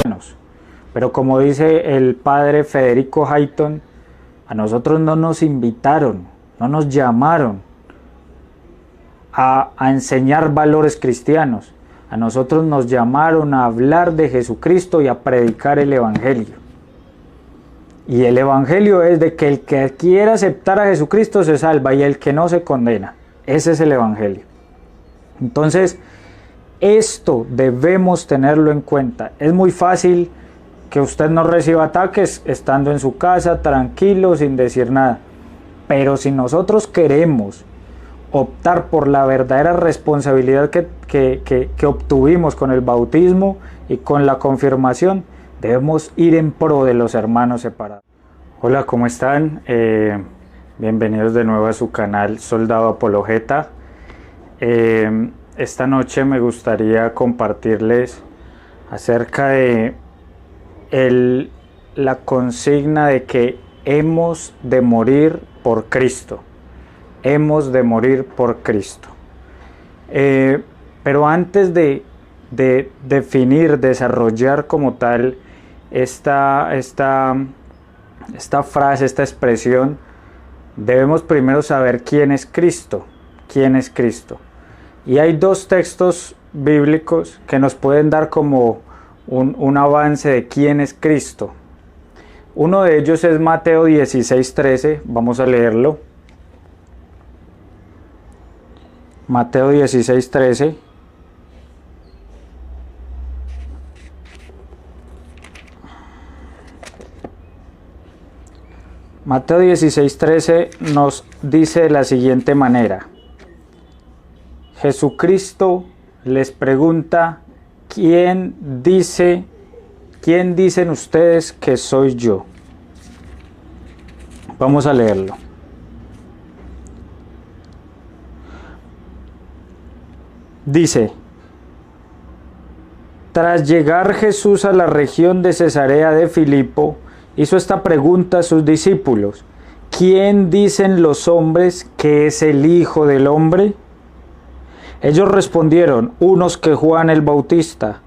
cristianos. Pero como dice el padre Federico Hayton, a nosotros no nos invitaron, no nos llamaron a enseñar valores cristianos. A nosotros nos llamaron a hablar de Jesucristo y a predicar el Evangelio. Y el Evangelio es de que el que quiera aceptar a Jesucristo se salva y el que no se condena. Ese es el Evangelio. Entonces, esto debemos tenerlo en cuenta. Es muy fácil que usted no reciba ataques estando en su casa, tranquilo, sin decir nada. Pero si nosotros queremos optar por la verdadera responsabilidad que obtuvimos con el bautismo y con la confirmación, debemos ir en pro de los hermanos separados. Hola, ¿cómo están? Bienvenidos de nuevo a su canal Soldado Apologeta. Esta noche me gustaría compartirles acerca de la consigna de que hemos de morir por Cristo. Hemos de morir por Cristo. Pero antes de definir, desarrollar como tal esta frase, esta expresión, debemos primero saber quién es Cristo. ¿Quién es Cristo? Y hay dos textos bíblicos que nos pueden dar como un avance de quién es Cristo. Uno de ellos es Mateo 16:13, vamos a leerlo. Mateo 16:13. Mateo 16:13 nos dice de la siguiente manera. Jesucristo les pregunta, ¿quién dicen ustedes que soy yo? Vamos a leerlo. Dice, tras llegar Jesús a la región de Cesarea de Filipo, hizo esta pregunta a sus discípulos: ¿quién dicen los hombres que es el Hijo del Hombre? Ellos respondieron, unos que Juan el Bautista,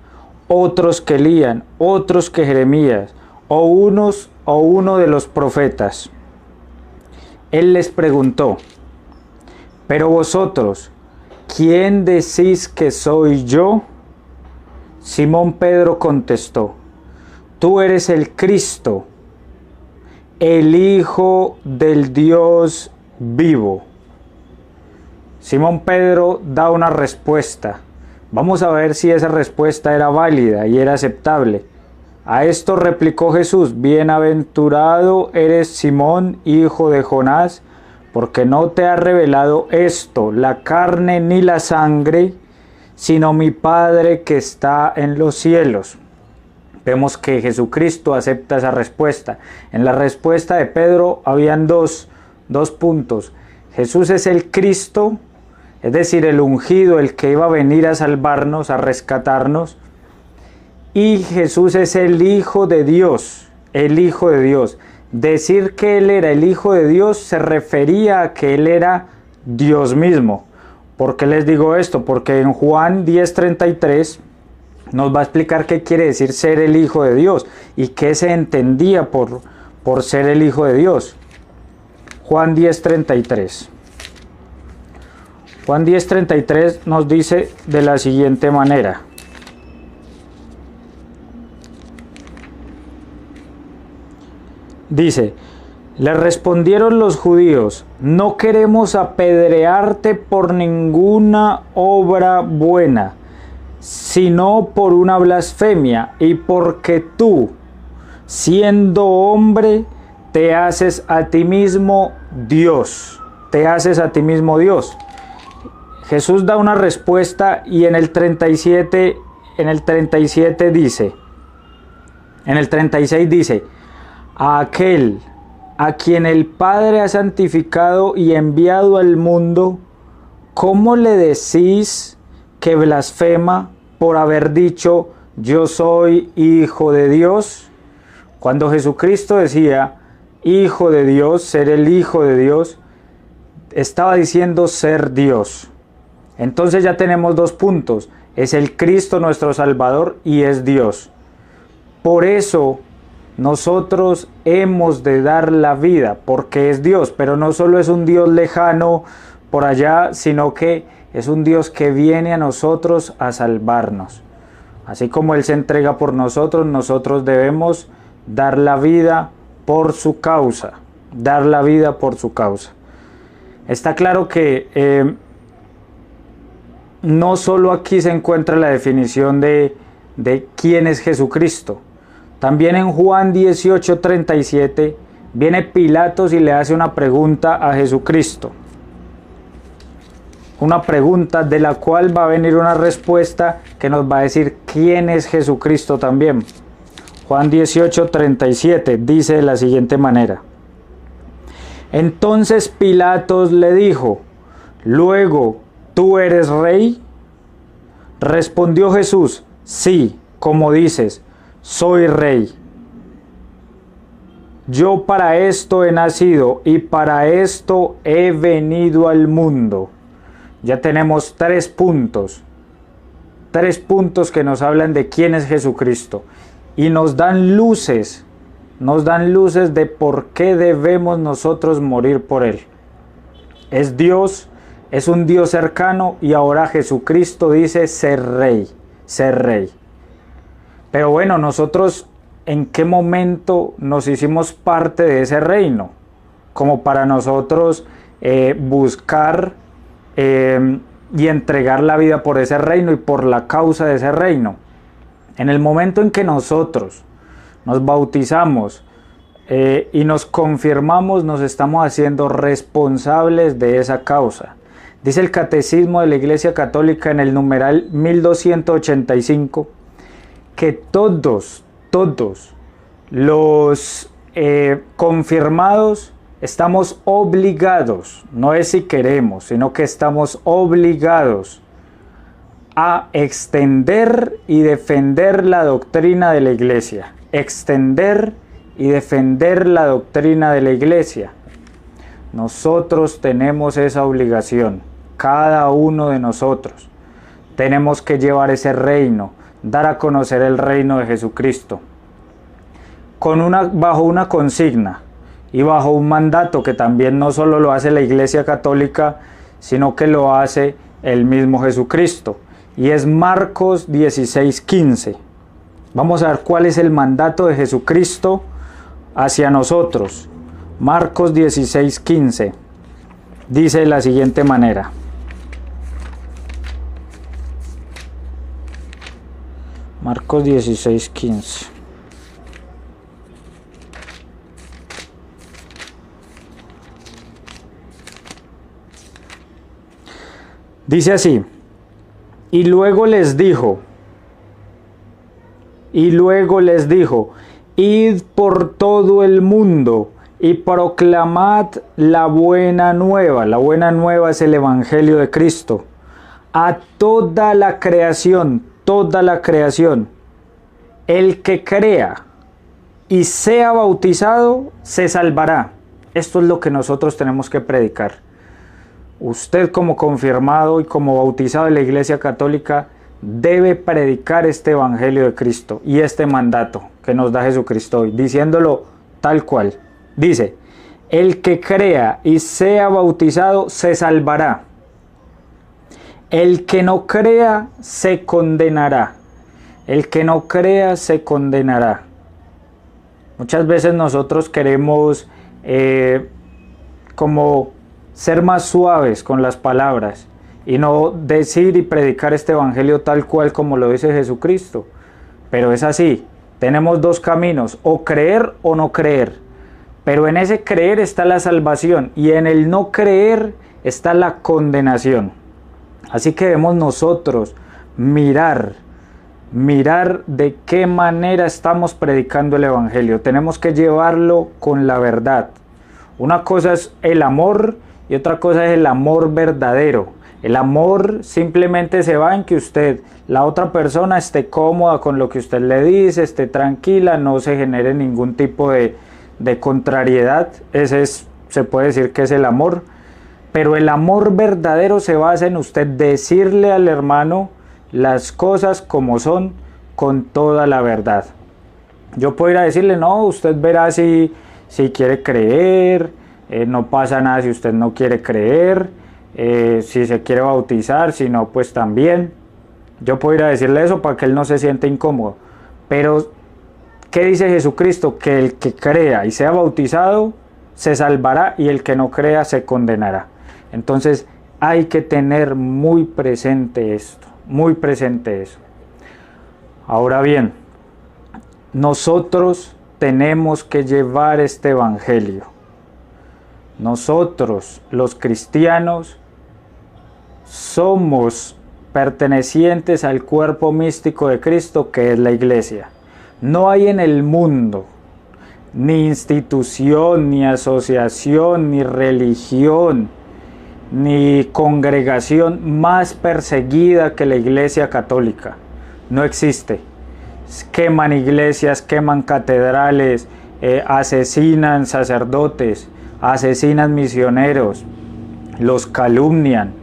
otros que Elías, otros que Jeremías, o uno de los profetas. Él les preguntó, pero vosotros, ¿quién decís que soy yo? Simón Pedro contestó, tú eres el Cristo, el Hijo del Dios vivo. Simón Pedro da una respuesta. Vamos a ver si esa respuesta era válida y era aceptable. A esto replicó Jesús, bienaventurado eres Simón, hijo de Jonás, porque no te ha revelado esto la carne ni la sangre, sino mi Padre que está en los cielos. Vemos que Jesucristo acepta esa respuesta. En la respuesta de Pedro habían dos puntos. Jesús es el Cristo, es decir, el ungido, el que iba a venir a salvarnos, a rescatarnos. Y Jesús es el Hijo de Dios, el Hijo de Dios. Decir que Él era el Hijo de Dios se refería a que Él era Dios mismo. ¿Por qué les digo esto? Porque en Juan 10:33 nos va a explicar qué quiere decir ser el Hijo de Dios y qué se entendía por ser el Hijo de Dios. Juan 10:33. Juan 10:33 nos dice de la siguiente manera. Dice, le respondieron los judíos, no queremos apedrearte por ninguna obra buena, sino por una blasfemia y porque tú, siendo hombre, te haces a ti mismo Dios. Te haces a ti mismo Dios. Jesús da una respuesta y en el 37 dice, en el 36 dice, a aquel a quien el Padre ha santificado y enviado al mundo, ¿cómo le decís que blasfema por haber dicho yo soy hijo de Dios? Cuando Jesucristo decía hijo de Dios, ser el Hijo de Dios, estaba diciendo ser Dios. Entonces ya tenemos dos puntos, es el Cristo nuestro Salvador y es Dios. Por eso nosotros hemos de dar la vida, porque es Dios, pero no solo es un Dios lejano por allá, sino que es un Dios que viene a nosotros a salvarnos. Así como Él se entrega por nosotros, nosotros debemos dar la vida por su causa, dar la vida por su causa. Está claro que no solo aquí se encuentra la definición de quién es Jesucristo. También en Juan 18:37 viene Pilatos y le hace una pregunta a Jesucristo. Una pregunta de la cual va a venir una respuesta que nos va a decir quién es Jesucristo también. Juan 18:37 dice de la siguiente manera: Entonces Pilatos le dijo, «Luego, ¿tú eres rey?» Respondió Jesús, «Sí, como dices, soy rey. Yo para esto he nacido y para esto he venido al mundo». Ya tenemos tres puntos que nos hablan de quién es Jesucristo y nos dan luces de por qué debemos nosotros morir por Él. Es Dios, es un Dios cercano y ahora Jesucristo dice ser rey. Pero bueno, nosotros ¿en qué momento nos hicimos parte de ese reino? Como para nosotros buscar y entregar la vida por ese reino y por la causa de ese reino. En el momento en que nosotros nos bautizamos y nos confirmamos, nos estamos haciendo responsables de esa causa. Dice el Catecismo de la Iglesia Católica en el numeral 1285 que todos los confirmados estamos obligados, no es si queremos, sino que estamos obligados a extender y defender la doctrina de la Iglesia. Extender y defender la doctrina de la Iglesia. Nosotros tenemos esa obligación, cada uno de nosotros. Tenemos que llevar ese reino, dar a conocer el reino de Jesucristo. Bajo una consigna y bajo un mandato que también no solo lo hace la Iglesia Católica, sino que lo hace el mismo Jesucristo. Y es Marcos 16:15. Vamos a ver cuál es el mandato de Jesucristo hacia nosotros. Marcos 16:15. Dice de la siguiente manera. Marcos 16:15. Dice así: y luego les dijo, id por todo el mundo y proclamad la buena nueva. La buena nueva es el Evangelio de Cristo. A toda la creación. El que crea y sea bautizado se salvará. Esto es lo que nosotros tenemos que predicar. Usted como confirmado y como bautizado en la Iglesia Católica debe predicar este Evangelio de Cristo y este mandato que nos da Jesucristo hoy, diciéndolo tal cual. Dice, el que crea y sea bautizado se salvará. El que no crea se condenará. El que no crea se condenará. Muchas veces nosotros queremos como ser más suaves con las palabras y no decir y predicar este evangelio tal cual como lo dice Jesucristo. Pero es así, tenemos dos caminos, o creer o no creer. Pero en ese creer está la salvación y en el no creer está la condenación. Así que debemos nosotros mirar de qué manera estamos predicando el evangelio. Tenemos que llevarlo con la verdad. Una cosa es el amor y otra cosa es el amor verdadero. El amor simplemente se va en que la otra persona esté cómoda con lo que usted le dice, esté tranquila, no se genere ningún tipo de contrariedad. Se puede decir que es el amor. Pero el amor verdadero se basa en usted decirle al hermano las cosas como son con toda la verdad. Yo puedo ir a decirle, no, usted verá si quiere creer, no pasa nada si usted no quiere creer, si se quiere bautizar, si no, pues también. Yo puedo ir a decirle eso para que él no se sienta incómodo. Pero, ¿qué dice Jesucristo? Que el que crea y sea bautizado se salvará y el que no crea se condenará. Entonces, hay que tener muy presente esto, muy presente eso. Ahora bien, nosotros tenemos que llevar este evangelio. Nosotros, los cristianos, somos pertenecientes al cuerpo místico de Cristo, que es la iglesia. No hay en el mundo ni institución, ni asociación, ni religión, ni congregación más perseguida que la Iglesia Católica. No existe. Queman iglesias, queman catedrales, asesinan sacerdotes, asesinan misioneros, los calumnian,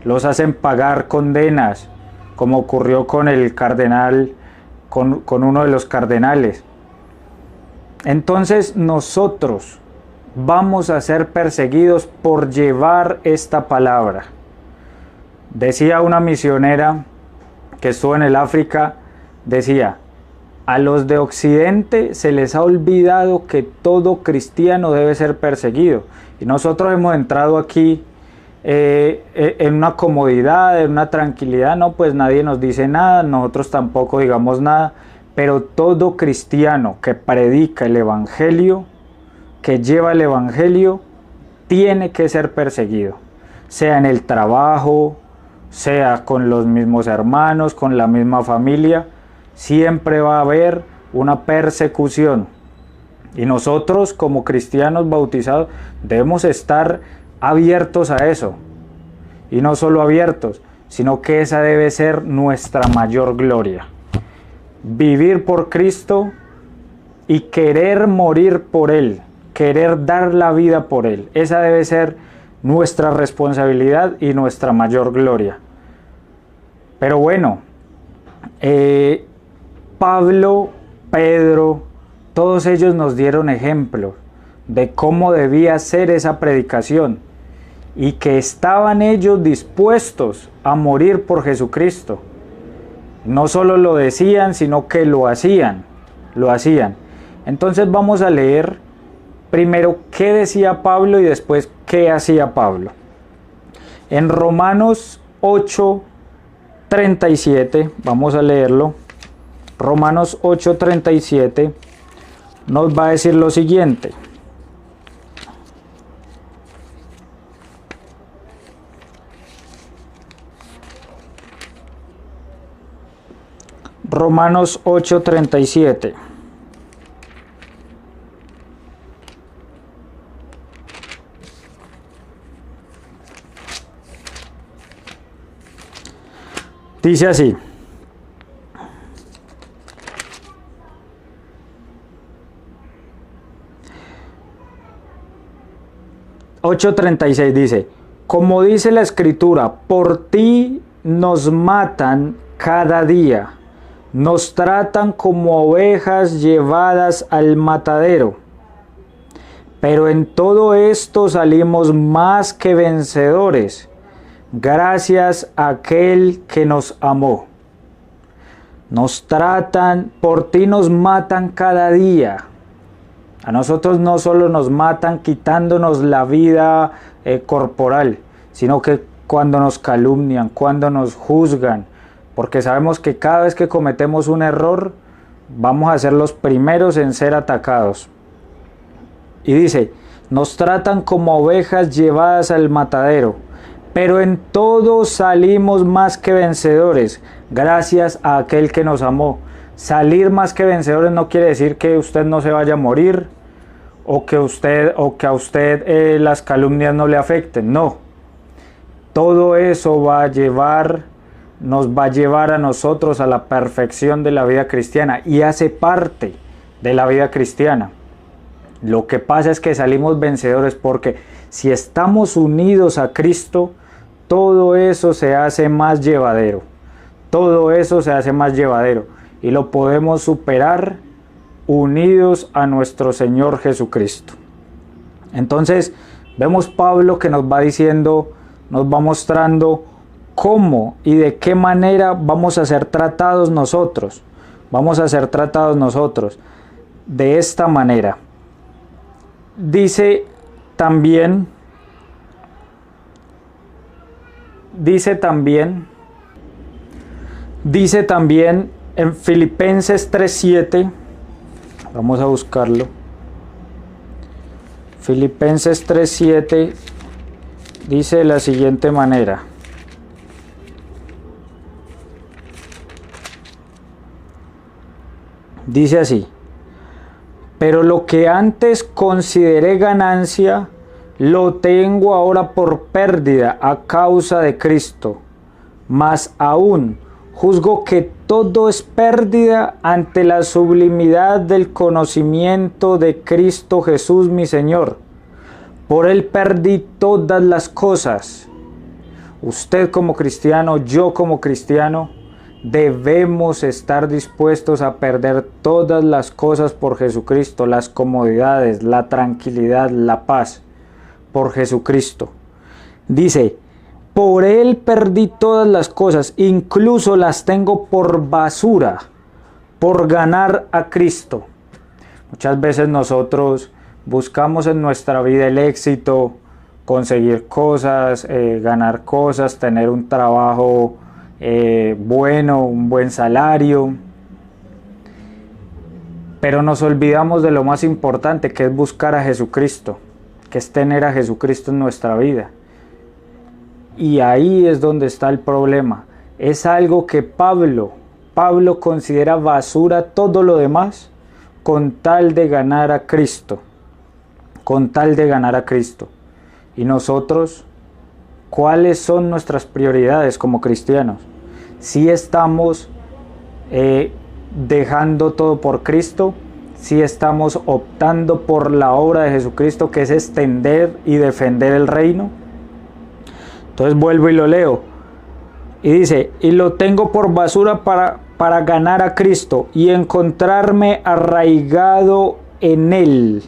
los hacen pagar condenas, como ocurrió con el cardenal, con uno de los cardenales. Entonces nosotros vamos a ser perseguidos por llevar esta palabra. Decía una misionera que estuvo en el África, decía, a los de Occidente se les ha olvidado que todo cristiano debe ser perseguido. Y nosotros hemos entrado aquí en una comodidad, en una tranquilidad, no, pues nadie nos dice nada, nosotros tampoco digamos nada, pero todo cristiano que predica el Evangelio, que lleva el Evangelio, tiene que ser perseguido, sea en el trabajo, sea con los mismos hermanos, con la misma familia, siempre va a haber una persecución. Y nosotros como cristianos bautizados debemos estar abiertos a eso. Y no solo abiertos, sino que esa debe ser nuestra mayor gloria. Vivir por Cristo y querer morir por Él, querer dar la vida por Él. Esa debe ser nuestra responsabilidad y nuestra mayor gloria. Pero bueno, Pablo, Pedro, todos ellos nos dieron ejemplos de cómo debía ser esa predicación y que estaban ellos dispuestos a morir por Jesucristo. No solo lo decían, sino que lo hacían. Entonces vamos a leer primero qué decía Pablo y después qué hacía Pablo. En Romanos 8:37, vamos a leerlo. Romanos 8:37 nos va a decir lo siguiente. Romanos 8:37. Dice así: 8:36 dice, como dice la Escritura, por ti nos matan cada día, nos tratan como ovejas llevadas al matadero, pero en todo esto salimos más que vencedores, gracias a aquel que nos amó. Nos tratan, por ti nos matan cada día. A nosotros no solo nos matan quitándonos la vida corporal, sino que cuando nos calumnian, cuando nos juzgan, porque sabemos que cada vez que cometemos un error, vamos a ser los primeros en ser atacados. Y dice, nos tratan como ovejas llevadas al matadero, pero en todo salimos más que vencedores, gracias a aquel que nos amó. Salir más que vencedores no quiere decir que usted no se vaya a morir, o que a usted las calumnias no le afecten, no. Todo eso nos va a llevar a nosotros a la perfección de la vida cristiana y hace parte de la vida cristiana. Lo que pasa es que salimos vencedores porque si estamos unidos a Cristo, todo eso se hace más llevadero. Todo eso se hace más llevadero y lo podemos superar unidos a nuestro Señor Jesucristo. Entonces vemos Pablo que nos va diciendo, nos va mostrando cómo y de qué manera vamos a ser tratados nosotros. Vamos a ser tratados nosotros de esta manera. Dice también en Filipenses 3:7, vamos a buscarlo. Filipenses 3:7 dice de la siguiente manera: dice así: pero lo que antes consideré ganancia, lo tengo ahora por pérdida a causa de Cristo. Más aún, juzgo que todo es pérdida ante la sublimidad del conocimiento de Cristo Jesús mi Señor. Por Él perdí todas las cosas. Usted como cristiano, yo como cristiano, debemos estar dispuestos a perder todas las cosas por Jesucristo, las comodidades, la tranquilidad, la paz, por Jesucristo. Dice, por Él perdí todas las cosas, incluso las tengo por basura, por ganar a Cristo. Muchas veces nosotros buscamos en nuestra vida el éxito, conseguir cosas, ganar cosas, tener un trabajo bueno, un buen salario, pero nos olvidamos de lo más importante, que es buscar a Jesucristo, que es tener a Jesucristo en nuestra vida. Y ahí es donde está el problema. Es algo que Pablo considera basura todo lo demás con tal de ganar a Cristo, con tal de ganar a Cristo. Y nosotros, ¿cuáles son nuestras prioridades como cristianos? Si estamos dejando todo por Cristo, si estamos optando por la obra de Jesucristo, que es extender y defender el reino. Entonces vuelvo y lo leo. Y dice, y lo tengo por basura para ganar a Cristo y encontrarme arraigado en Él.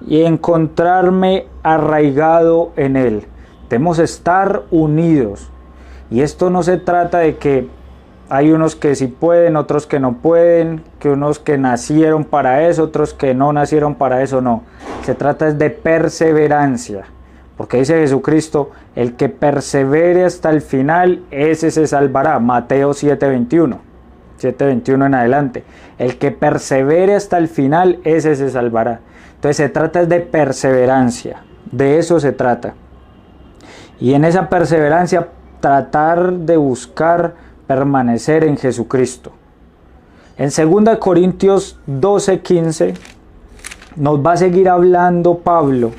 Y encontrarme arraigado en Él. Debemos estar unidos. Y esto no se trata de que hay unos que sí pueden, otros que no pueden, que unos que nacieron para eso, otros que no nacieron para eso, no. Se trata de perseverancia. Porque dice Jesucristo, el que persevere hasta el final, ese se salvará. Mateo 7:21 en adelante. El que persevere hasta el final, ese se salvará. Entonces se trata de perseverancia, de eso se trata. Y en esa perseverancia tratar de buscar permanecer en Jesucristo. En 2 Corintios 12:15 nos va a seguir hablando Pablo.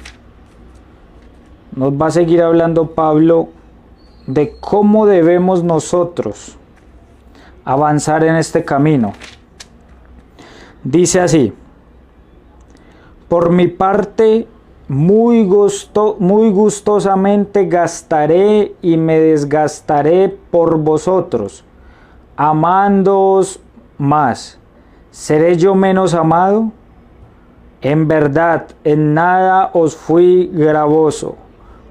Nos va a seguir hablando Pablo de cómo debemos nosotros avanzar en este camino. Dice así: por mi parte, muy gustosamente gastaré y me desgastaré por vosotros, amándoos más. ¿Seré yo menos amado? En verdad, en nada os fui gravoso.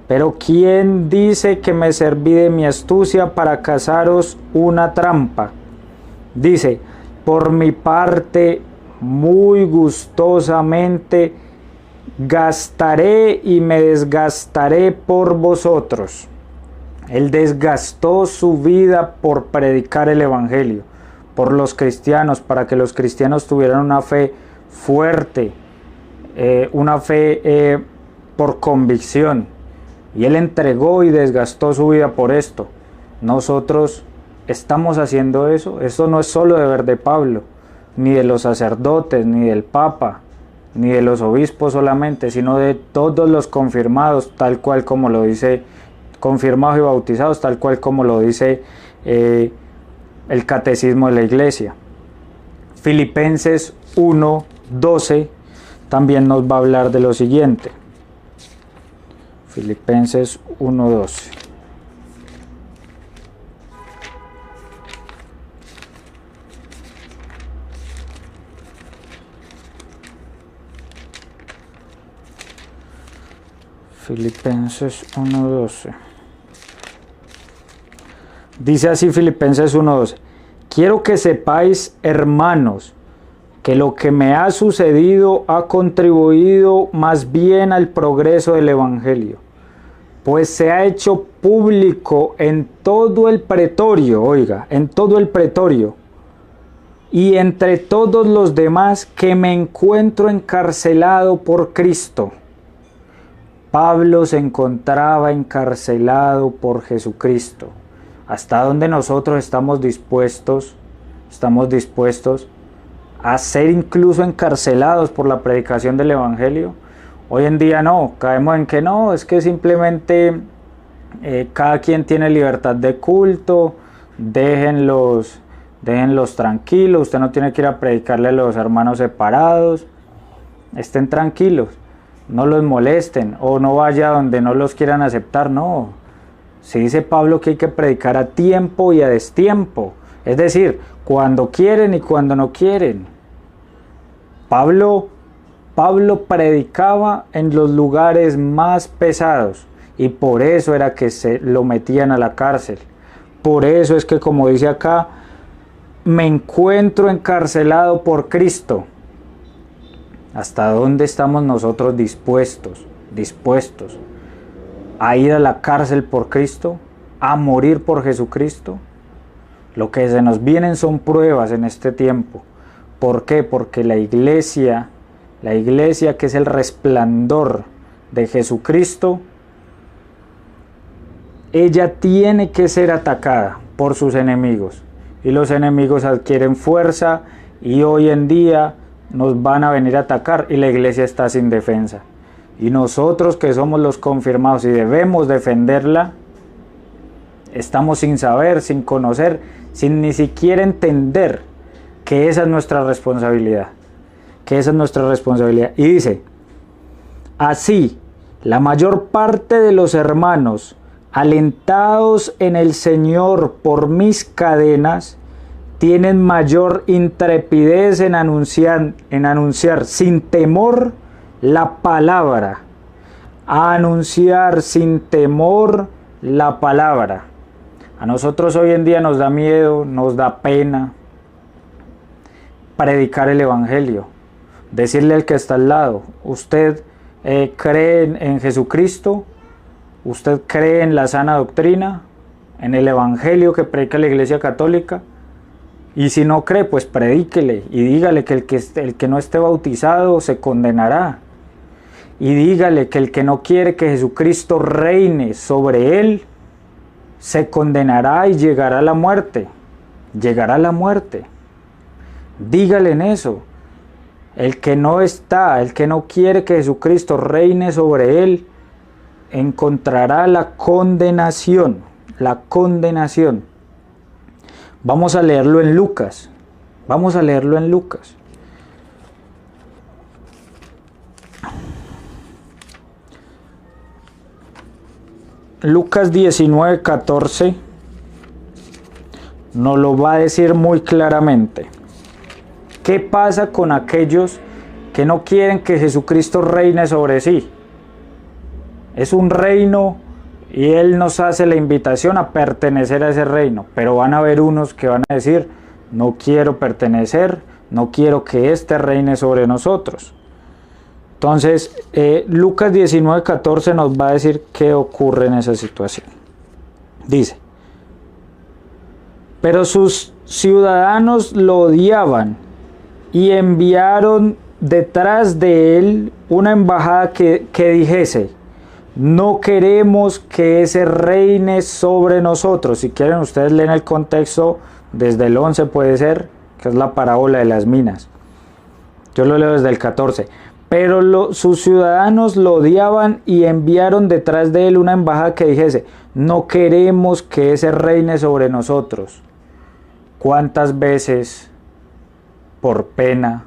Pero ¿quién dice que me serví de mi astucia para cazaros una trampa? Dice, por mi parte, muy gustosamente gastaré y me desgastaré por vosotros. Él desgastó su vida por predicar el evangelio, por los cristianos, para que los cristianos tuvieran una fe fuerte, una fe por convicción. Y Él entregó y desgastó su vida por esto. Nosotros estamos haciendo eso. Esto no es solo deber de Pablo, ni de los sacerdotes, ni del Papa, ni de los obispos solamente, sino de todos los confirmados, tal cual como lo dice, confirmados y bautizados, tal cual como lo dice el catecismo de la Iglesia. Filipenses 1:12 también nos va a hablar de lo siguiente. Filipenses 1:12. Filipenses 1:12. Dice así Filipenses 1:12. Quiero que sepáis, hermanos, que lo que me ha sucedido ha contribuido más bien al progreso del Evangelio, pues se ha hecho público en todo el pretorio, oiga, en todo el pretorio, y entre todos los demás que me encuentro encarcelado por Cristo. Pablo se encontraba encarcelado por Jesucristo. ¿Hasta dónde nosotros estamos dispuestos a ser incluso encarcelados por la predicación del Evangelio? Hoy en día no, caemos en que no, es que simplemente cada quien tiene libertad de culto, déjenlos tranquilos, usted no tiene que ir a predicarle a los hermanos separados, estén tranquilos, no los molesten o no vaya donde no los quieran aceptar. No, se dice Pablo que hay que predicar a tiempo y a destiempo, es decir, cuando quieren y cuando no quieren. Pablo predicaba en los lugares más pesados y por eso era que se lo metían a la cárcel. Por eso es que, como dice acá, me encuentro encarcelado por Cristo. ¿Hasta dónde estamos nosotros dispuestos a ir a la cárcel por Cristo, a morir por Jesucristo? Lo que se nos vienen son pruebas en este tiempo. ¿Por qué? Porque la iglesia que es el resplandor de Jesucristo, ella tiene que ser atacada por sus enemigos. Y los enemigos adquieren fuerza y hoy en día nos van a venir a atacar y la iglesia está sin defensa. Y nosotros que somos los confirmados y debemos defenderla, estamos sin saber, sin conocer, sin ni siquiera entender que esa es nuestra responsabilidad. Y dice, así, la mayor parte de los hermanos, alentados en el Señor por mis cadenas, tienen mayor intrepidez en anunciar sin temor la palabra. A anunciar sin temor la palabra. A nosotros hoy en día nos da miedo, nos da pena predicar el Evangelio. Decirle al que está al lado, usted cree en Jesucristo, usted cree en la sana doctrina, en el Evangelio que predica la Iglesia Católica, y si no cree, pues predíquele y dígale que el que no esté bautizado se condenará, y dígale que el que no quiere que Jesucristo reine sobre él se condenará y llegará a la muerte. Dígale en eso. El que no quiere que Jesucristo reine sobre él, encontrará la condenación. Vamos a leerlo en Lucas. Lucas 19:14 nos lo va a decir muy claramente. ¿Qué pasa con aquellos que no quieren que Jesucristo reine sobre sí? Es un reino y Él nos hace la invitación a pertenecer a ese reino, pero van a haber unos que van a decir, no quiero pertenecer, no quiero que este reine sobre nosotros. Entonces, Lucas 19:14 nos va a decir qué ocurre en esa situación. Dice, pero sus ciudadanos lo odiaban y enviaron detrás de él una embajada que dijese, no queremos que ese reine sobre nosotros. Si quieren ustedes leen el contexto desde el 11 puede ser, que es la parábola de las minas. Yo lo leo desde el 14. Pero sus ciudadanos lo odiaban y enviaron detrás de él una embajada que dijese, no queremos que ese reine sobre nosotros. ¿Cuántas veces por pena?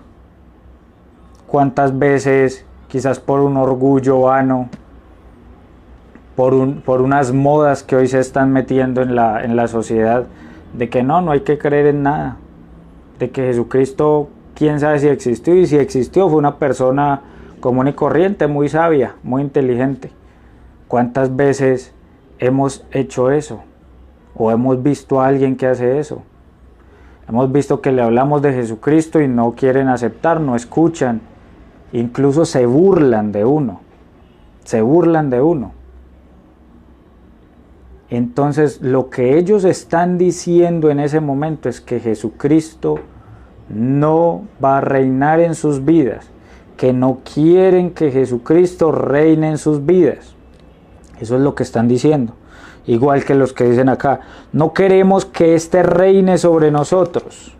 ¿Cuántas veces quizás por un orgullo vano? Por unas modas que hoy se están metiendo en la sociedad, de que no hay que creer en nada, de que Jesucristo, quién sabe si existió, y si existió fue una persona común y corriente, muy sabia, muy inteligente. ¿Cuántas veces hemos hecho eso? ¿O hemos visto a alguien que hace eso? Hemos visto que le hablamos de Jesucristo y no quieren aceptar, no escuchan, incluso se burlan de uno. Se burlan de uno. Entonces, lo que ellos están diciendo en ese momento es que Jesucristo no va a reinar en sus vidas, que no quieren que Jesucristo reine en sus vidas. Eso es lo que están diciendo. Igual que los que dicen acá, no queremos que éste reine sobre nosotros.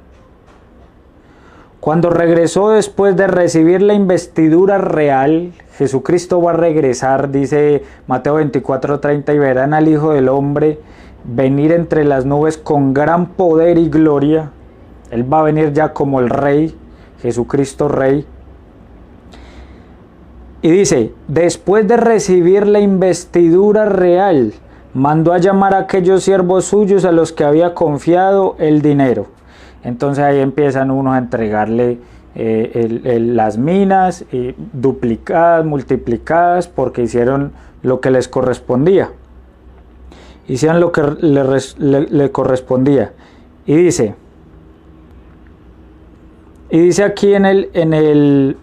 Cuando regresó después de recibir la investidura real, Jesucristo va a regresar, dice Mateo 24:30, y verán al Hijo del Hombre venir entre las nubes con gran poder y gloria. Él va a venir ya como el Rey, Jesucristo Rey. Y dice, después de recibir la investidura real, mandó a llamar a aquellos siervos suyos a los que había confiado el dinero. Entonces ahí empiezan unos a entregarle las minas duplicadas, multiplicadas, porque hicieron lo que les correspondía. Hicieron lo que le correspondía. Y dice aquí en el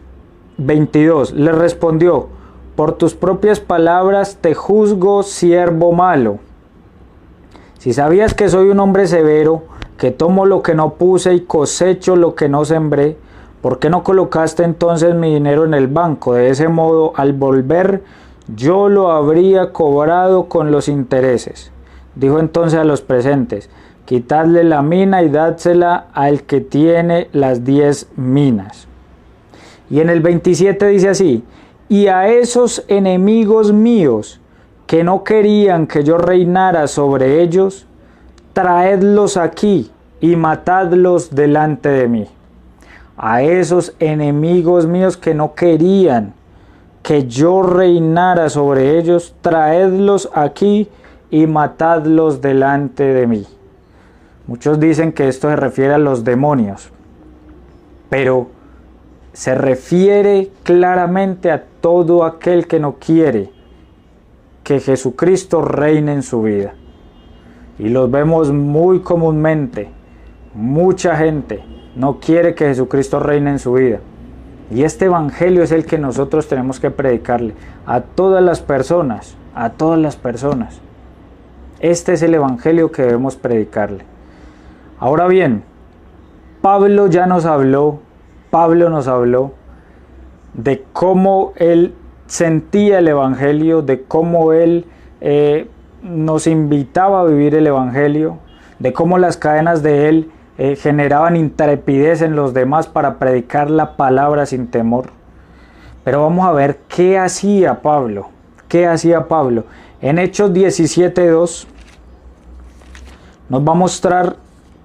22, le respondió, por tus propias palabras te juzgo, siervo malo. Si sabías que soy un hombre severo, que tomo lo que no puse y cosecho lo que no sembré, ¿por qué no colocaste entonces mi dinero en el banco? De ese modo, al volver, yo lo habría cobrado con los intereses. Dijo entonces a los presentes, quitadle la mina y dádsela al que tiene las 10 minas. Y en el 27 dice así, y a esos enemigos míos que no querían que yo reinara sobre ellos, traedlos aquí y matadlos delante de mí. A esos enemigos míos que no querían que yo reinara sobre ellos, traedlos aquí y matadlos delante de mí. Muchos dicen que esto se refiere a los demonios, pero se refiere claramente a todo aquel que no quiere que Jesucristo reine en su vida. Y los vemos muy comúnmente. Mucha gente no quiere que Jesucristo reine en su vida. Y este evangelio es el que nosotros tenemos que predicarle a todas las personas, a todas las personas. Este es el evangelio que debemos predicarle. Ahora bien, Pablo nos habló de cómo él sentía el evangelio, de cómo él nos invitaba a vivir el evangelio, de cómo las cadenas de él generaban intrepidez en los demás para predicar la palabra sin temor. Pero vamos a ver qué hacía Pablo. ¿Qué hacía Pablo? En Hechos 17:2 nos va a mostrar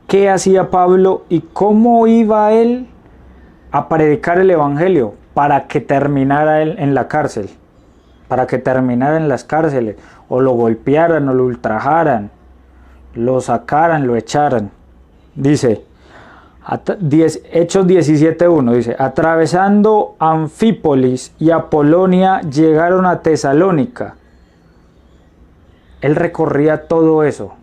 qué hacía Pablo y cómo iba él a predicar el evangelio para que terminara él en la cárcel, para que terminara en las cárceles, o lo golpearan, o lo ultrajaran, lo sacaran, lo echaran. Dice, Hechos 17:1, dice, atravesando Anfípolis y Apolonia llegaron a Tesalónica. Él recorría todo eso.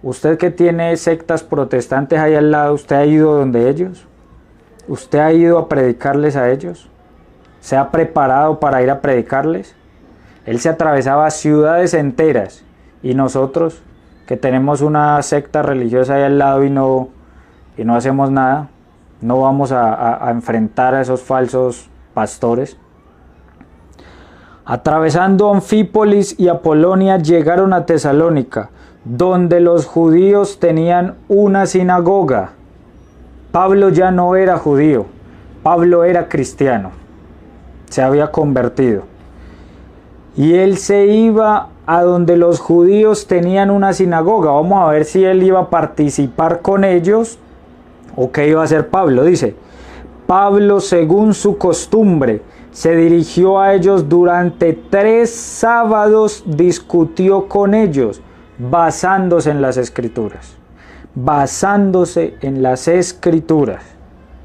Usted que tiene sectas protestantes ahí al lado, ¿usted ha ido donde ellos? ¿Usted ha ido a predicarles a ellos? ¿Se ha preparado para ir a predicarles? Él se atravesaba ciudades enteras, y nosotros que tenemos una secta religiosa ahí al lado y no hacemos nada, no vamos a enfrentar a esos falsos pastores. Atravesando Anfípolis y Apolonia llegaron a Tesalónica, donde los judíos tenían una sinagoga. Pablo ya no era judío, Pablo era cristiano, se había convertido. Y él se iba a donde los judíos tenían una sinagoga. Vamos a ver si él iba a participar con ellos o qué iba a hacer Pablo. Dice, Pablo, según su costumbre, se dirigió a ellos durante 3 sábados, discutió con ellos, basándose en las Escrituras. Basándose en las Escrituras,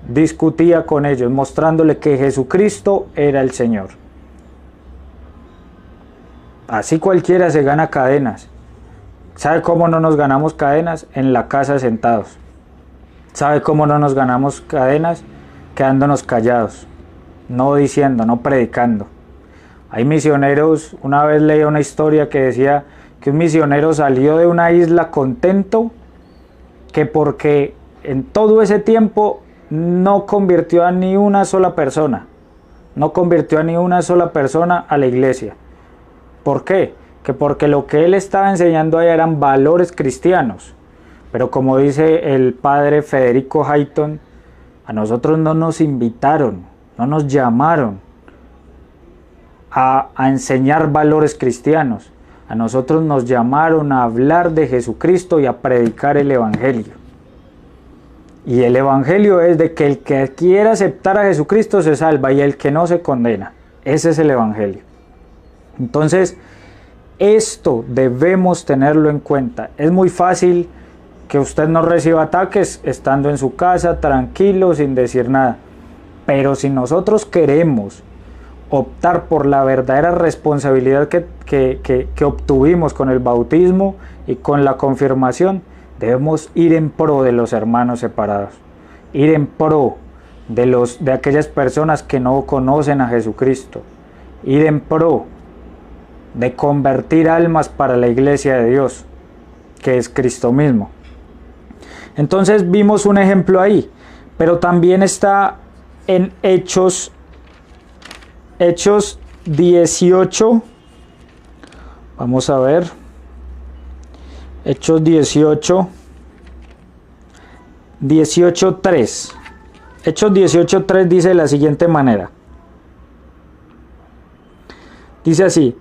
discutía con ellos, mostrándole que Jesucristo era el Señor. Así cualquiera se gana cadenas. ¿Sabe cómo no nos ganamos cadenas? En la casa sentados. ¿Sabe cómo no nos ganamos cadenas? Quedándonos callados, no diciendo, no predicando. Hay misioneros, una vez leí una historia que decía que un misionero salió de una isla contento, que porque en todo ese tiempo no convirtió a ni una sola persona, no convirtió a ni una sola persona a la iglesia. ¿Por qué? Que porque lo que él estaba enseñando allá eran valores cristianos. Pero como dice el padre Federico Hayton, a nosotros no nos invitaron, no nos llamaron a enseñar valores cristianos. A nosotros nos llamaron a hablar de Jesucristo y a predicar el Evangelio. Y el Evangelio es de que el que quiera aceptar a Jesucristo se salva y el que no se condena. Ese es el Evangelio. Entonces, esto debemos tenerlo en cuenta. Es muy fácil que usted no reciba ataques estando en su casa, tranquilo, sin decir nada. Pero si nosotros queremos optar por la verdadera responsabilidad que obtuvimos con el bautismo y con la confirmación, debemos ir en pro de los hermanos separados, ir en pro de aquellas personas que no conocen a Jesucristo, ir en pro de convertir almas para la iglesia de Dios, que es Cristo mismo. Entonces vimos un ejemplo ahí, pero también está en Hechos 18, vamos a ver, Hechos 18:3. Hechos 18:3 dice de la siguiente manera. Dice así: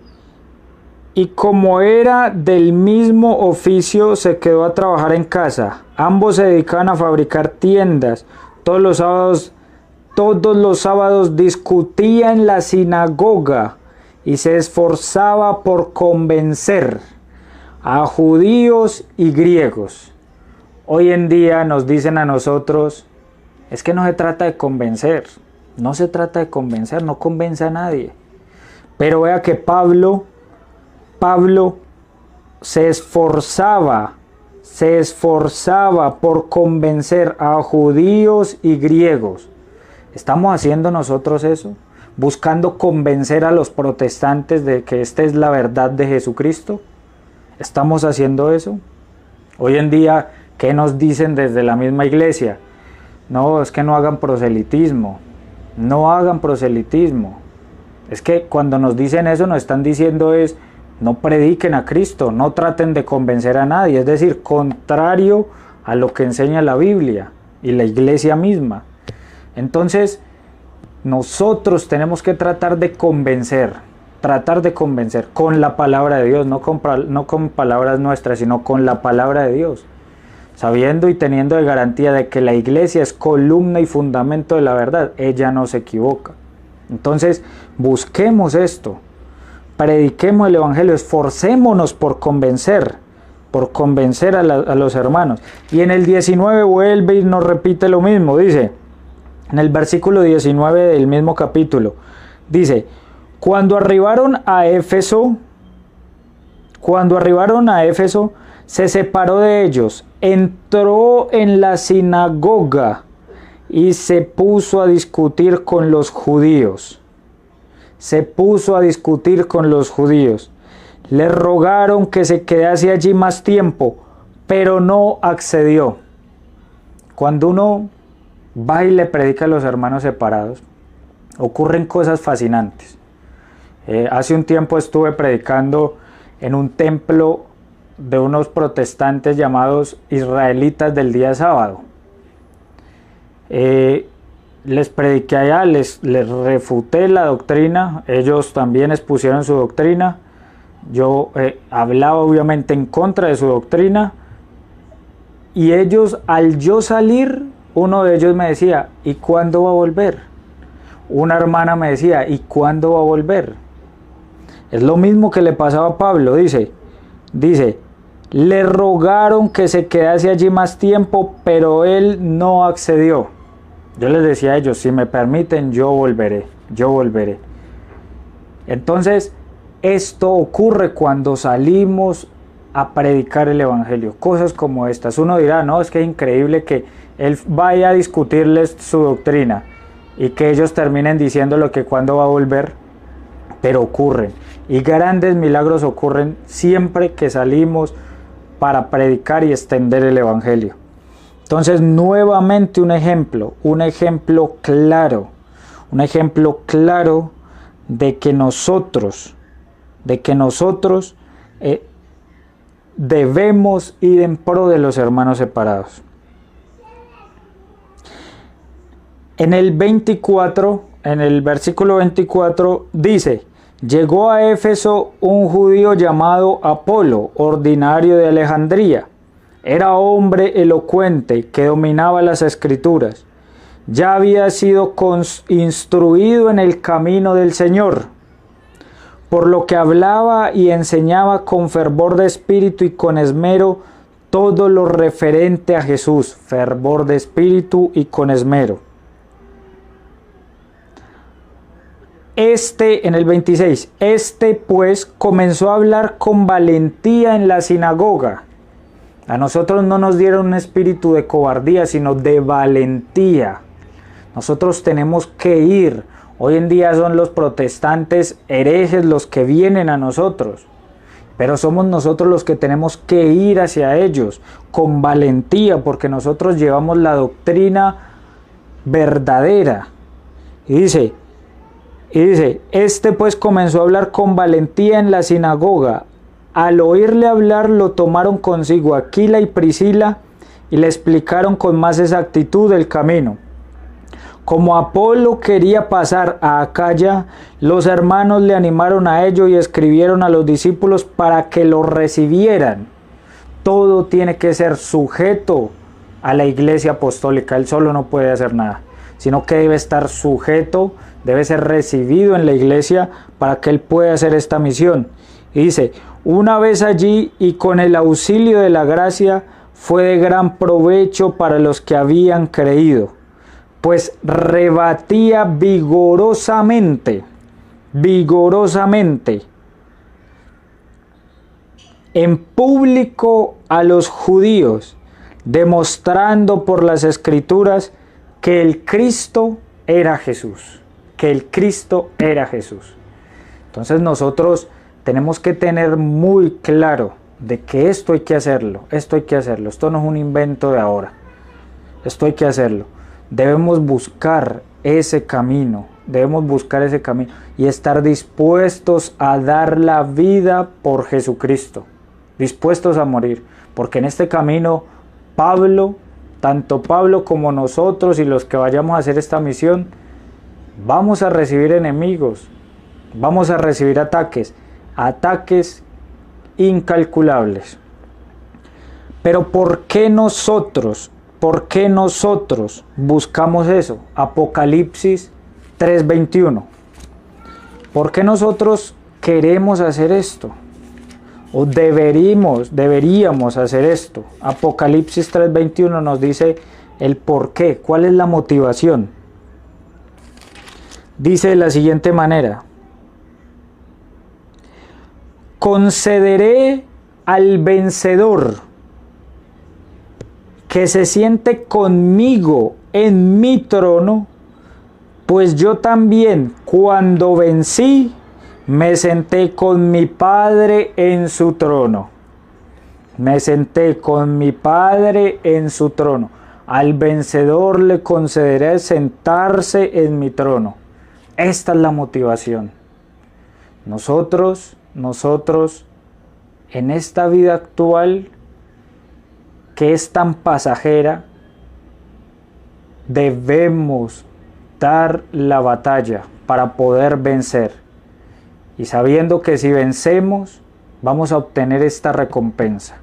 y como era del mismo oficio, se quedó a trabajar en casa. Ambos se dedicaban a fabricar tiendas. Todos los sábados discutía en la sinagoga y se esforzaba por convencer a judíos y griegos. Hoy en día nos dicen a nosotros, es que no se trata de convencer, no se trata de convencer, no convence a nadie. Pero vea que Pablo se esforzaba por convencer a judíos y griegos. ¿Estamos haciendo nosotros eso? ¿Buscando convencer a los protestantes de que esta es la verdad de Jesucristo? ¿Estamos haciendo eso? Hoy en día, ¿qué nos dicen desde la misma iglesia? No, es que no hagan proselitismo. No hagan proselitismo. Es que cuando nos dicen eso, nos están diciendo es, no prediquen a Cristo, no traten de convencer a nadie. Es decir, contrario a lo que enseña la Biblia y la iglesia misma. Entonces, nosotros tenemos que tratar de convencer con la palabra de Dios, no con palabras nuestras, sino con la palabra de Dios, sabiendo y teniendo de garantía de que la iglesia es columna y fundamento de la verdad, ella no se equivoca. Entonces, busquemos esto, prediquemos el Evangelio, esforcémonos por convencer a los hermanos. Y en el 19 vuelve y nos repite lo mismo, dice, en el versículo 19 del mismo capítulo, dice: Cuando arribaron a Éfeso, se separó de ellos, entró en la sinagoga y se puso a discutir con los judíos. Le rogaron que se quedase allí más tiempo, pero no accedió. Cuando uno va y le predica a los hermanos separados, ocurren cosas fascinantes. Hace un tiempo estuve predicando en un templo de unos protestantes llamados israelitas del día sábado. Les prediqué allá, les refuté la doctrina, ellos también expusieron su doctrina. Yo hablaba obviamente en contra de su doctrina, y ellos, al yo salir, uno de ellos me decía: ¿y cuándo va a volver? Una hermana me decía: ¿y cuándo va a volver? Es lo mismo que le pasaba a Pablo, dice, le rogaron que se quedase allí más tiempo, pero él no accedió. Yo les decía a ellos: si me permiten, yo volveré. Entonces, Esto ocurre cuando salimos a predicar el evangelio, cosas como estas. Uno dirá, no, es que es increíble que él vaya a discutirles su doctrina y que ellos terminen diciendo lo que cuándo va a volver, pero ocurren, y grandes milagros ocurren siempre que salimos para predicar y extender el evangelio. Entonces, nuevamente un ejemplo claro de que nosotros debemos ir en pro de los hermanos separados. En el versículo 24 dice: llegó a Éfeso un judío llamado Apolo, ordinario de Alejandría. Era hombre elocuente que dominaba las escrituras. Ya había sido instruido en el camino del Señor, por lo que hablaba y enseñaba con fervor de espíritu y con esmero todo lo referente a Jesús. Fervor de espíritu y con esmero. En el 26, pues comenzó a hablar con valentía en la sinagoga. A nosotros no nos dieron un espíritu de cobardía, sino de valentía. Nosotros tenemos que ir. Hoy en día son los protestantes herejes los que vienen a nosotros, pero somos nosotros los que tenemos que ir hacia ellos con valentía, porque nosotros llevamos la doctrina verdadera. Y dice, pues comenzó a hablar con valentía en la sinagoga. Al oírle hablar, lo tomaron consigo Aquila y Priscila y le explicaron con más exactitud el camino. Como Apolo quería pasar a Acaya, los hermanos le animaron a ello y escribieron a los discípulos para que lo recibieran. Todo tiene que ser sujeto a la iglesia apostólica. Él solo no puede hacer nada, sino que debe estar sujeto, debe ser recibido en la iglesia para que él pueda hacer esta misión. Y dice: una vez allí y con el auxilio de la gracia fue de gran provecho para los que habían creído, pues rebatía vigorosamente en público a los judíos, demostrando por las escrituras que el Cristo era Jesús, Entonces nosotros tenemos que tener muy claro de que esto hay que hacerlo, esto no es un invento de ahora, esto hay que hacerlo. Debemos buscar ese camino y estar dispuestos a dar la vida por Jesucristo, dispuestos a morir, porque en este camino tanto Pablo como nosotros y los que vayamos a hacer esta misión, vamos a recibir enemigos, vamos a recibir ataques incalculables. Pero ¿por qué nosotros buscamos eso? Apocalipsis 3:21. ¿Por qué nosotros queremos hacer esto? O deberíamos hacer esto. Apocalipsis 3:21 nos dice el por qué, cuál es la motivación. Dice de la siguiente manera: concederé al vencedor que se siente conmigo en mi trono, pues yo también, cuando vencí, me senté con mi Padre en su trono. Al vencedor le concederé sentarse en mi trono. Esta es la motivación. Nosotros, en esta vida actual, que es tan pasajera, debemos dar la batalla para poder vencer, y sabiendo que si vencemos vamos a obtener esta recompensa,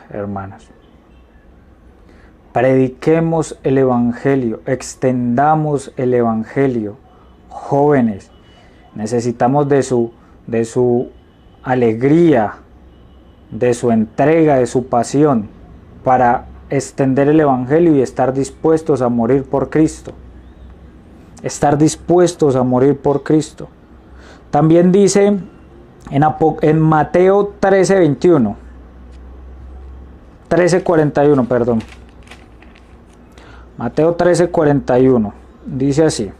hermanos. Prediquemos el evangelio, extendamos el evangelio. Jóvenes, necesitamos de su alegría, de su entrega, de su pasión para extender el evangelio y estar dispuestos a morir por Cristo. También dice en Mateo 13:41, perdón. Mateo 13:41, dice así.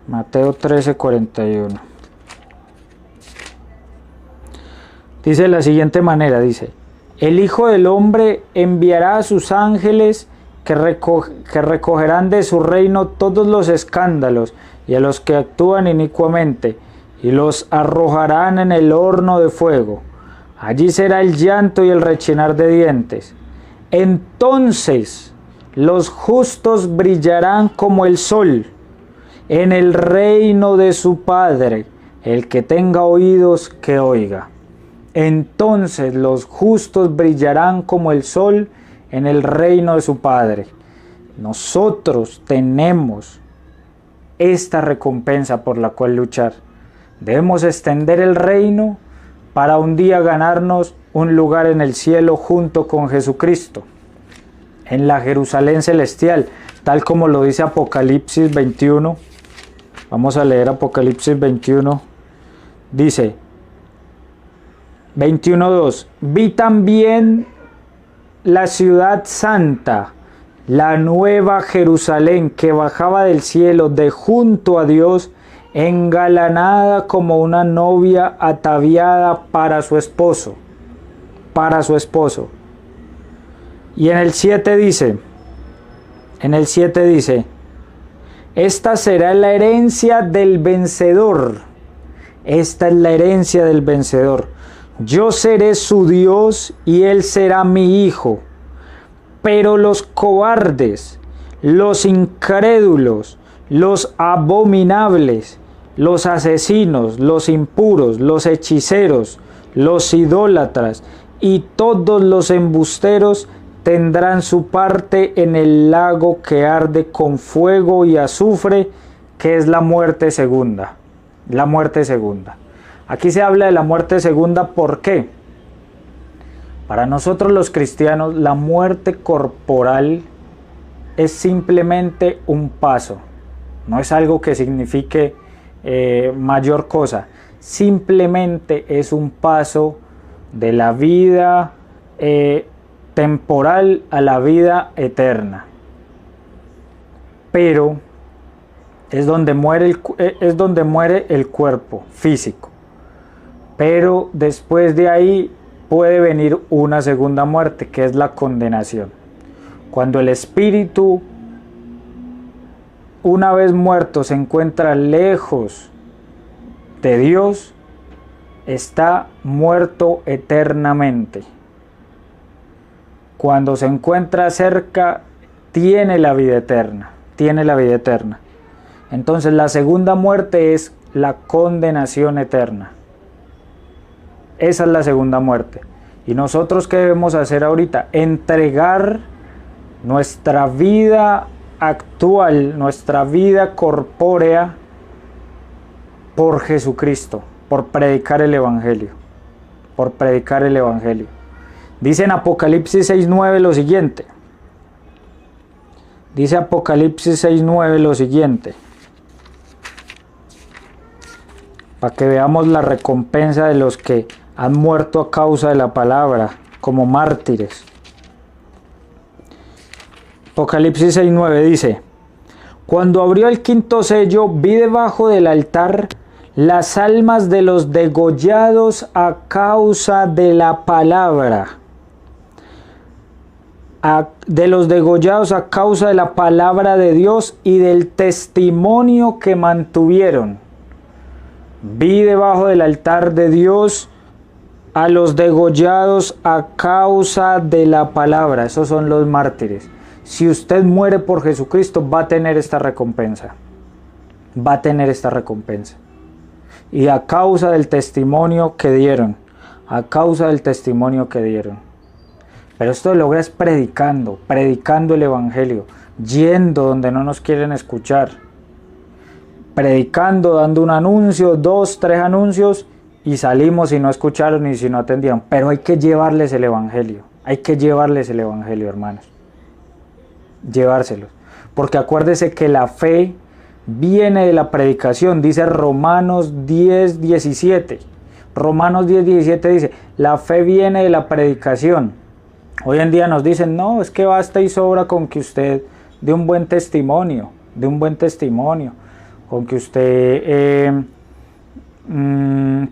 Mateo 13:41. Dice de la siguiente manera, dice: el Hijo del Hombre enviará a sus ángeles que recogerán de su reino todos los escándalos y a los que actúan inicuamente, y los arrojarán en el horno de fuego. Allí será el llanto y el rechinar de dientes. Entonces los justos brillarán como el sol en el reino de su Padre. El que tenga oídos, que oiga. Entonces los justos brillarán como el sol en el reino de su Padre. Nosotros tenemos esta recompensa por la cual luchar. Debemos extender el reino para un día ganarnos un lugar en el cielo junto con Jesucristo, en la Jerusalén celestial, tal como lo dice Apocalipsis 21. Vamos a leer Apocalipsis 21. Dice 21:2: vi también la ciudad santa, la nueva Jerusalén, que bajaba del cielo de junto a Dios, engalanada como una novia ataviada para su esposo. Y en el 7 dice, esta será la herencia del vencedor. Esta es la herencia del vencedor. Yo seré su Dios y él será mi hijo. Pero los cobardes, los incrédulos, los abominables, los asesinos, los impuros, los hechiceros, los idólatras y todos los embusteros tendrán su parte en el lago que arde con fuego y azufre, que es la muerte segunda. La muerte segunda. Aquí se habla de la muerte segunda, ¿por qué? Para nosotros los cristianos, la muerte corporal es simplemente un paso. No es algo que signifique mayor cosa. Simplemente es un paso de la vida temporal a la vida eterna. Pero es donde muere el cuerpo físico. Pero después de ahí puede venir una segunda muerte, que es la condenación. Cuando el espíritu, una vez muerto, se encuentra lejos de Dios, está muerto eternamente. Cuando se encuentra cerca, tiene la vida eterna. Entonces la segunda muerte es la condenación eterna. Esa es la segunda muerte. ¿Y nosotros qué debemos hacer ahorita? Entregar nuestra vida actual, nuestra vida corpórea, por Jesucristo, por predicar el Evangelio. Dice en Apocalipsis 6:9 lo siguiente. Para que veamos la recompensa de los que han muerto a causa de la palabra, como mártires. Apocalipsis 6:9 dice: cuando abrió el quinto sello, vi debajo del altar las almas de los degollados a causa de la palabra. De los degollados a causa de la palabra de Dios y del testimonio que mantuvieron. Vi debajo del altar de Dios a los degollados a causa de la palabra. Esos son los mártires. Si usted muere por Jesucristo, va a tener esta recompensa. Y a causa del testimonio que dieron. Pero esto lo logras predicando el Evangelio, yendo donde no nos quieren escuchar. Predicando, dando un anuncio, 2, 3 anuncios, y salimos y no escucharon y si no atendieron. Pero hay que llevarles el Evangelio. Hermanos. Llevárselos. Porque acuérdese que la fe viene de la predicación, dice Romanos 10:17. Romanos 10:17 dice, la fe viene de la predicación. Hoy en día nos dicen, no, es que basta y sobra con que usted dé un buen testimonio, con que usted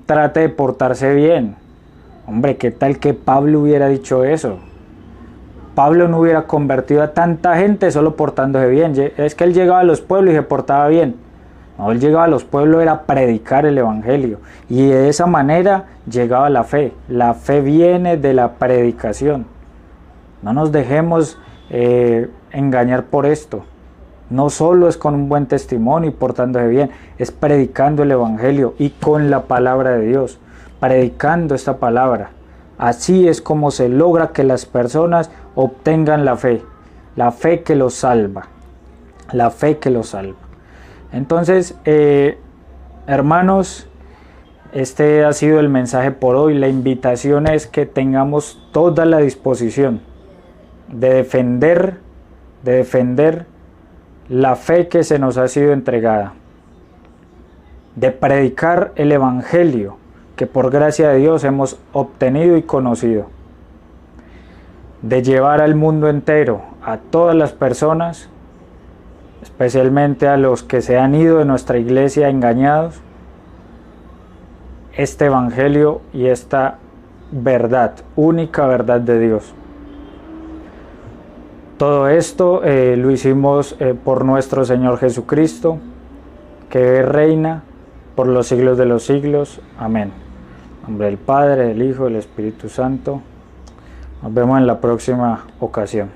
trate de portarse bien. Hombre, ¿qué tal que Pablo hubiera dicho eso? Pablo no hubiera convertido a tanta gente solo portándose bien. Es que él llegaba a los pueblos y se portaba bien. No, él llegaba a los pueblos era predicar el evangelio, y de esa manera llegaba la fe. La fe viene de la predicación. No nos dejemos engañar por esto. No solo es con un buen testimonio y portándose bien, es predicando el evangelio y con la palabra de Dios, predicando esta palabra. Así es como se logra que las personas obtengan la fe que los salva, la fe que los salva. Entonces, hermanos, este ha sido el mensaje por hoy. La invitación es que tengamos toda la disposición de defender la fe que se nos ha sido entregada, de predicar el evangelio que por gracia de Dios hemos obtenido y conocido, de llevar al mundo entero, a todas las personas, especialmente a los que se han ido de nuestra iglesia engañados, este evangelio y esta verdad, única verdad de Dios. Todo esto lo hicimos por nuestro Señor Jesucristo, que reina por los siglos de los siglos. Amén. En nombre del Padre, del Hijo y del Espíritu Santo. Nos vemos en la próxima ocasión.